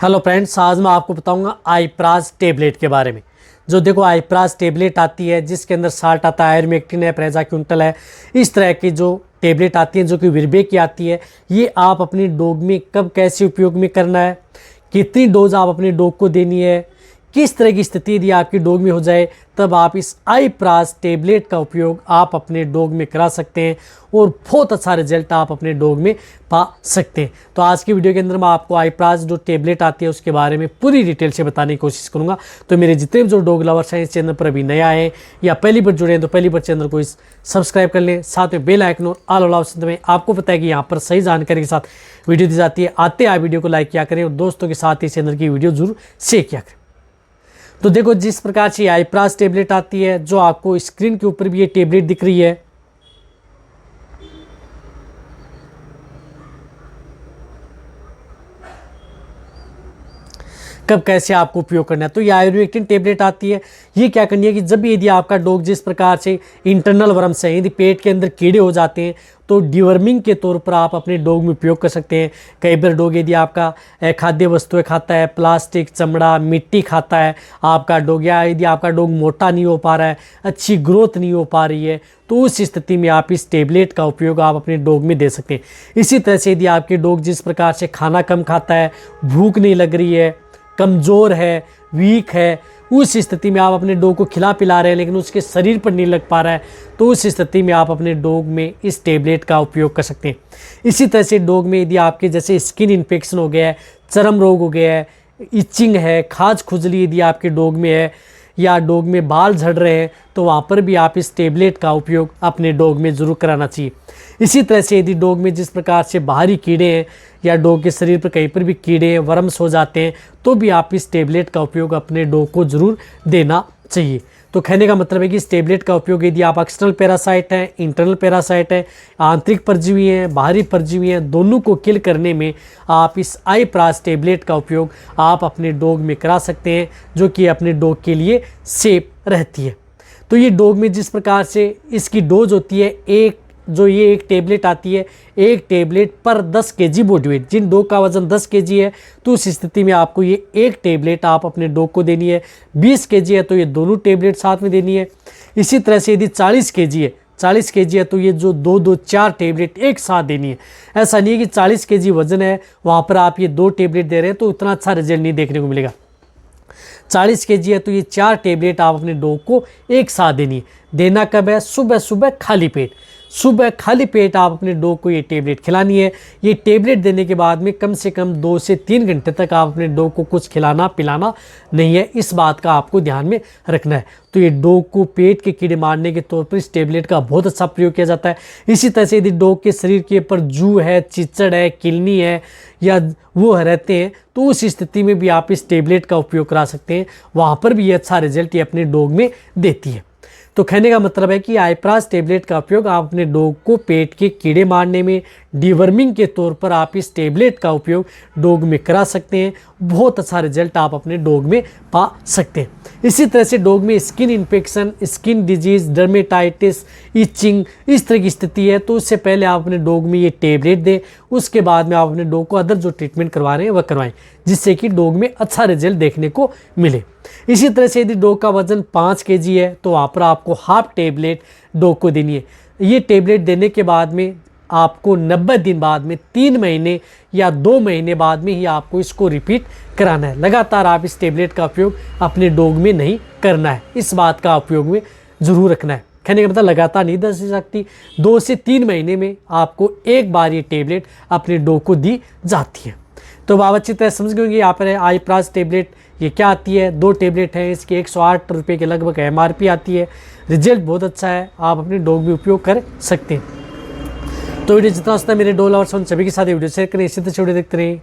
Hello friends, आज मैं आपको बताऊंगा आईप्राज टेबलेट के बारे में। जो देखो आईप्राज टेबलेट आती है जिसके अंदर साल्ट आता है, आयरमेक्टिन है, प्रेज़ाक्विंटल है, इस तरह की जो टेबलेट आती है जो कि विरबे की आती है, ये आप अपनी डॉग में कब कैसे उपयोग में करना है, कितनी डोज आप अपने डॉग को देनी है, किस तरह की स्थिति यदि आपकी डॉग में हो जाए तब आप इस आईप्राज टेबलेट का उपयोग आप अपने डॉग में करा सकते हैं और बहुत अच्छा रिजल्ट आप अपने डॉग में पा सकते हैं। तो आज की वीडियो के अंदर मैं आपको आईप्राज जो टेबलेट आती है उसके बारे में पूरी डिटेल से बताने की कोशिश करूंगा। तो मेरे जितने भी जो डॉग लवर्स हैं इस चैनल पर अभी नए आए हैं या पहली बार जुड़े हैं तो पहली बार चैनल को सब्सक्राइब कर लें, साथ में बेल आइकन और ऑल वाला ऑप्शन दबाएं। आपको पता है कि यहाँ पर सही जानकारी के साथ वीडियो दी जाती है। आते हैं वीडियो को लाइक किया करें और दोस्तों के साथ इस चैनल की वीडियो जरूर शेयर किया करें। तो देखो जिस प्रकार से आईप्राज टेबलेट आती है, जो आपको स्क्रीन के ऊपर भी ये टेबलेट दिख रही है, कब कैसे आपको उपयोग करना है। तो ये आयरमेक्टिन टेबलेट आती है। ये क्या करनी है कि जब भी यदि आपका डॉग जिस प्रकार से इंटरनल वर्म्स है, यदि पेट के अंदर कीड़े हो जाते हैं तो डिवर्मिंग के तौर पर आप अपने डॉग में उपयोग कर सकते हैं। कई बार डॉग यदि आपका खाद्य वस्तुएं खाता है, प्लास्टिक, चमड़ा, मिट्टी खाता है आपका डॉग, या यदि आपका डॉग मोटा नहीं हो पा रहा है, अच्छी ग्रोथ नहीं हो पा रही है, तो उस स्थिति में आप इस टेबलेट का उपयोग आप अपने डॉग में दे सकते हैं। इसी तरह से यदि आपके डॉग जिस प्रकार से खाना कम खाता है, भूख नहीं लग रही है, कमज़ोर है, वीक है, उस स्थिति में आप अपने डॉग को खिला पिला रहे हैं लेकिन उसके शरीर पर नहीं लग पा रहा है, तो उस स्थिति में आप अपने डॉग में इस टेबलेट का उपयोग कर सकते हैं। इसी तरह से डॉग में यदि आपके जैसे स्किन इन्फेक्शन हो गया है, चर्म रोग हो गया है, इचिंग है, खाज खुजली यदि आपके डॉग में है, या डॉग में बाल झड़ रहे हैं, तो वहाँ पर भी आप इस टेबलेट का उपयोग अपने डॉग में ज़रूर कराना चाहिए। इसी तरह से यदि डॉग में जिस प्रकार से बाहरी कीड़े हैं या डॉग के शरीर पर कहीं पर भी कीड़े वर्म्स हो जाते हैं, तो भी आप इस टेबलेट का उपयोग अपने डॉग को ज़रूर देना चाहिए। तो कहने का मतलब है कि इस टेबलेट का उपयोग यदि आप एक्सटर्नल पैरासाइट हैं, इंटरनल पैरासाइट है, आंतरिक परजीवी हैं, बाहरी परजीवी हैं, दोनों को किल करने में आप इस आईप्राज टेबलेट का उपयोग आप अपने डॉग में करा सकते हैं, जो कि अपने डॉग के लिए सेफ रहती है। तो ये डॉग में जिस प्रकार से इसकी डोज होती है, एक टेबलेट आती है, एक टेबलेट पर 10 केजी बॉडी वेट। जिन डॉग का वजन 10 केजी है तो उस स्थिति में आपको ये एक टेबलेट आप अपने डॉग को देनी है। 20 केजी है तो ये दोनों टेबलेट साथ में देनी है। इसी तरह से यदि 40 केजी है तो ये जो 4 टेबलेट एक साथ देनी है। ऐसा नहीं है कि 40 केजी वजन है वहाँ पर आप ये 2 टेबलेट दे रहे हैं तो इतना अच्छा रिजल्ट नहीं देखने को मिलेगा। 40 केजी है तो ये 4 टेबलेट आप अपने डॉग को एक साथ देनी है। देना कब है? सुबह सुबह खाली पेट। सुबह खाली पेट आप अपने डॉग को ये टेबलेट खिलानी है। ये टेबलेट देने के बाद में कम से कम 2 से 3 घंटे तक आप अपने डॉग को कुछ खिलाना पिलाना नहीं है, इस बात का आपको ध्यान में रखना है। तो ये डॉग को पेट के कीड़े मारने के तौर पर इस टेबलेट का बहुत अच्छा प्रयोग किया जाता है। इसी तरह से यदि डॉग के शरीर के ऊपर जू है, चिचड़ है, किलनी है या वो रहते हैं, तो उस स्थिति में भी आप इस टेबलेट का उपयोग करा सकते हैं। वहाँ पर भी ये अच्छा रिजल्ट ये अपने डॉग में देती है। तो कहने का मतलब है कि आईप्राज टेबलेट का उपयोग आप अपने डॉग को पेट के कीड़े मारने में, डिवर्मिंग के तौर पर आप इस टेबलेट का उपयोग डॉग में करा सकते हैं। बहुत अच्छा रिजल्ट आप अपने डॉग में पा सकते हैं। इसी तरह से डॉग में skin infection, skin disease, dermatitis, itching, इस तरह की स्थिति है तो उससे पहले आप अपने डॉग में ये टेबलेट दें। उसके बाद में आप अपने डॉग को अदर जो ट्रीटमेंट करवा रहे हैं वह करवाएं, जिससे कि डॉग में अच्छा रिजल्ट देखने को मिले। इसी तरह से यदि डॉग का वजन 5 केजी है तो वहाँ पर आपको हाफ टेबलेट डॉग को देनी है। ये टेबलेट देने के बाद में आपको 90 दिन बाद में, 3 महीने या 2 महीने बाद में ही आपको इसको रिपीट कराना है। लगातार आप इस टेबलेट का उपयोग अपने डॉग में नहीं करना है, इस बात का उपयोग में ज़रूर रखना है। कहने का मतलब लगातार नहीं दे सकती, 2 से 3 महीने में आपको एक बार ये टेबलेट अपने डॉग को दी जाती है। तो आप अच्छी तरह समझ गए होंगे यहाँ पर आईप्राज टेबलेट ये क्या आती है। 2 टेबलेट हैं, इसकी 108 रुपये के लगभग MRP आती है। रिजल्ट बहुत अच्छा है, आप अपने डॉग में उपयोग कर सकते हैं। तो वीडियो जितना होता है मेरे डॉग लवर्स उन सभी के साथ वीडियो शेयर करें, इसी तरह से वीडियो देखते रहें।